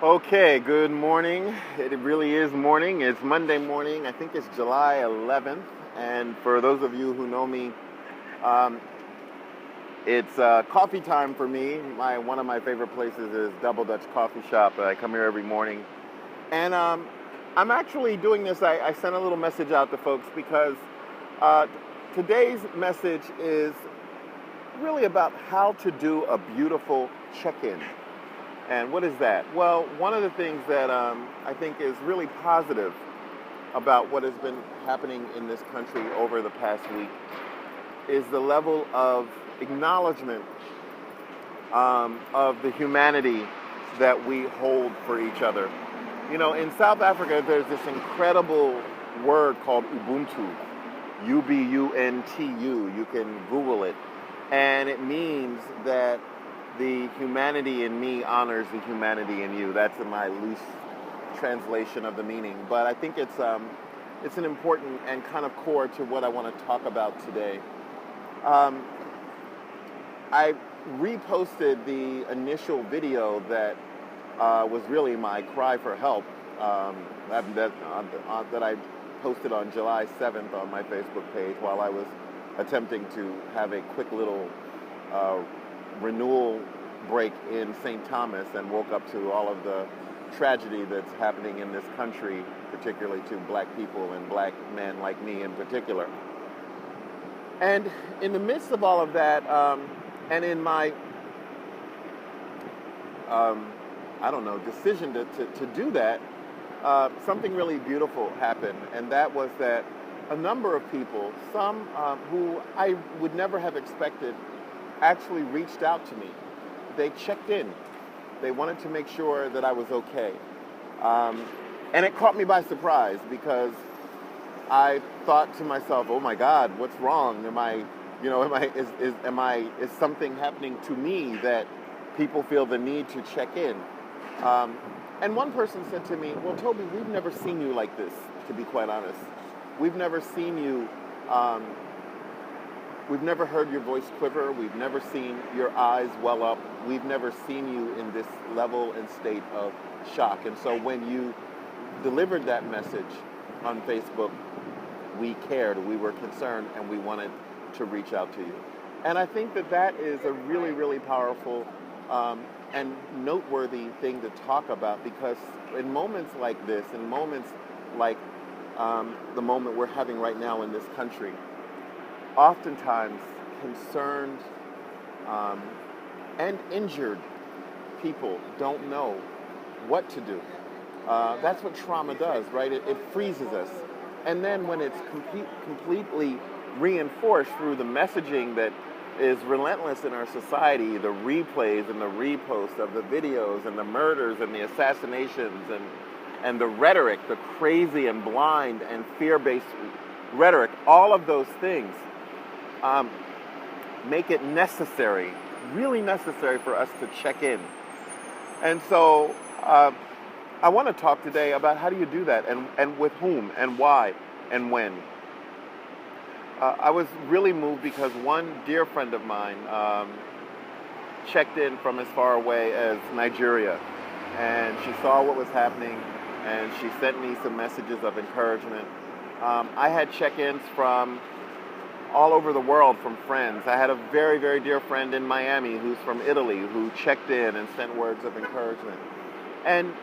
Okay, good morning. It really is morning. It's Monday morning. I think it's July 11th. And for those of you who know me, um, it's coffee time for me. One of my favorite places is Double Dutch Coffee Shop. I come here every morning. And I'm actually doing this. I sent a little message out to folks because uh, today's message is really about how to do a beautiful check-in. And what is that? Well, one of the things that I think is really positive about what has been happening in this country over the past week is the level of acknowledgement of the humanity that we hold for each other. You know, in South Africa, there's this incredible word called Ubuntu, U-B-U-N-T-U. You can Google it. And it means that the humanity in me honors the humanity in you. That's my loose translation of the meaning. But I think it's an important and kind of core to what I want to talk about today. I reposted the initial video that was really my cry for help that I posted on July 7th on my Facebook page while I was attempting to have a quick little renewal break in St. Thomas and woke up to all of the tragedy that's happening in this country, particularly to black people and black men like me in particular. And in the midst of all of that, and in my, decision to do that, something really beautiful happened. And that was that a number of people, some who I would never have expected, actually reached out to me. They checked in. They wanted to make sure that I was okay. And it caught me by surprise because I thought to myself, oh my God, what's wrong? Is something happening to me that people feel the need to check in? And one person said to me, well, Toby, we've never seen you like this, to be quite honest. We've never seen you, we've never heard your voice quiver. We've never seen your eyes well up. We've never seen you in this level and state of shock. And so when you delivered that message on Facebook, we cared, we were concerned, and we wanted to reach out to you. And I think that is a really, really powerful and noteworthy thing to talk about, because in moments like this, in moments like the moment we're having right now in this country, oftentimes concerned and injured people don't know what to do. That's what trauma does, right? It freezes us. And then when it's completely reinforced through the messaging that is relentless in our society, the replays and the reposts of the videos and the murders and the assassinations and the rhetoric, the crazy and blind and fear-based rhetoric, all of those things make it necessary, really necessary for us to check in. And so I want to talk today about how do you do that and with whom and why and when. I was really moved because one dear friend of mine checked in from as far away as Nigeria, and she saw what was happening, and she sent me some messages of encouragement. I had check-ins from all over the world from friends. I had a very, very dear friend in Miami who's from Italy who checked in and sent words of encouragement. And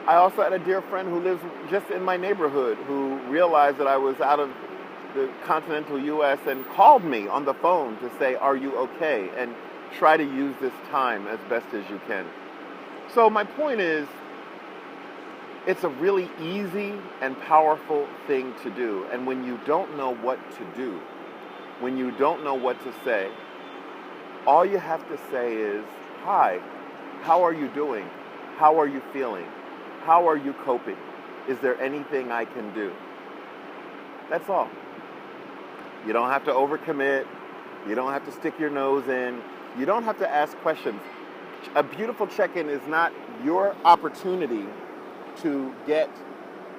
I also had a dear friend who lives just in my neighborhood who realized that I was out of the continental U.S. and called me on the phone to say, are you okay? And try to use this time as best as you can. So my point is, it's a really easy and powerful thing to do. And when you don't know what to do, when you don't know what to say, all you have to say is, hi, how are you doing? How are you feeling? How are you coping? Is there anything I can do? That's all. You don't have to overcommit. You don't have to stick your nose in. You don't have to ask questions. A beautiful check-in is not your opportunity to get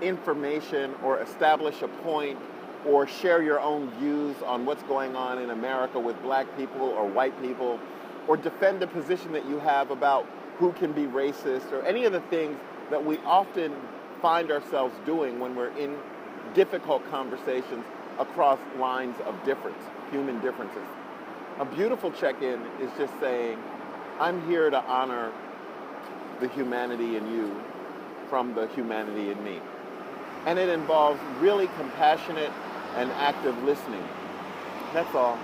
information or establish a point or share your own views on what's going on in America with black people or white people, or defend the position that you have about who can be racist, or any of the things that we often find ourselves doing when we're in difficult conversations across lines of difference, human differences. A beautiful check-in is just saying, I'm here to honor the humanity in you from the humanity in me. And it involves really compassionate and active listening. That's all.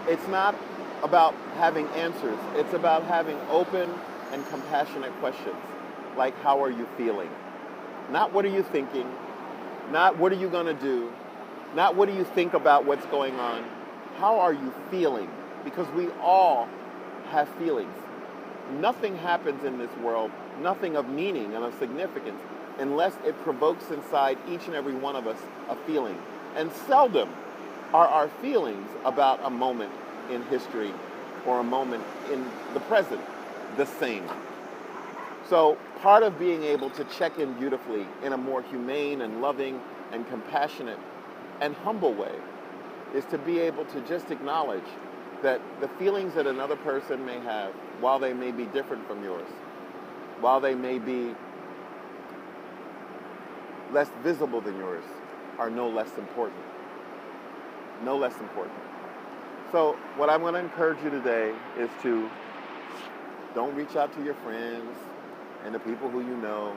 It's not about having answers. It's about having open and compassionate questions, like how are you feeling? Not what are you thinking, not what are you going to do, not what do you think about what's going on. How are you feeling? Because we all have feelings. Nothing happens in this world, nothing of meaning and of significance, unless it provokes inside each and every one of us a feeling. And seldom are our feelings about a moment in history or a moment in the present the same. So part of being able to check in beautifully in a more humane and loving and compassionate and humble way is to be able to just acknowledge that the feelings that another person may have, while they may be different from yours, while they may be less visible than yours, are no less important. No less important. So what I'm going to encourage you today is to don't reach out to your friends and the people who you know,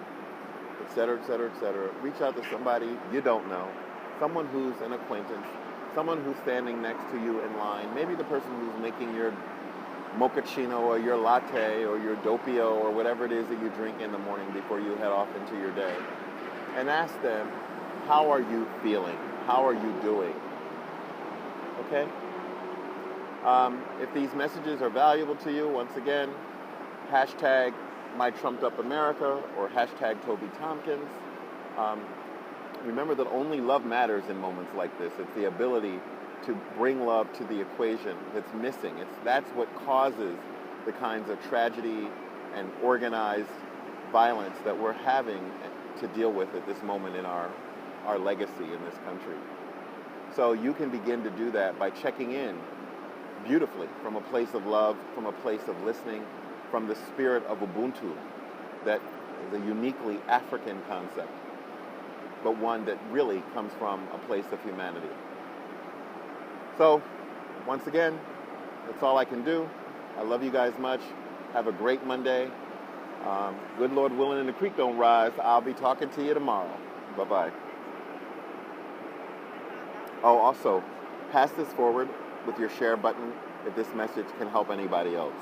et cetera, et cetera, et cetera. Reach out to somebody you don't know, someone who's an acquaintance, someone who's standing next to you in line, maybe the person who's making your mochaccino or your latte or your doppio or whatever it is that you drink in the morning before you head off into your day. And ask them, how are you feeling? How are you doing? Okay? If these messages are valuable to you, once again, hashtag MyTrumpedUpAmerica or hashtag Toby Tompkins. Remember that only love matters in moments like this. It's the ability to bring love to the equation that's missing. That's what causes the kinds of tragedy and organized violence that we're having to deal with at this moment in our legacy in this country. So you can begin to do that by checking in beautifully from a place of love, from a place of listening, from the spirit of Ubuntu, that is a uniquely African concept, but one that really comes from a place of humanity. So, once again, that's all I can do. I love you guys much. Have a great Monday. Good Lord willing and the creek don't rise, I'll be talking to you tomorrow. Bye-bye. Oh, also, pass this forward with your share button if this message can help anybody else.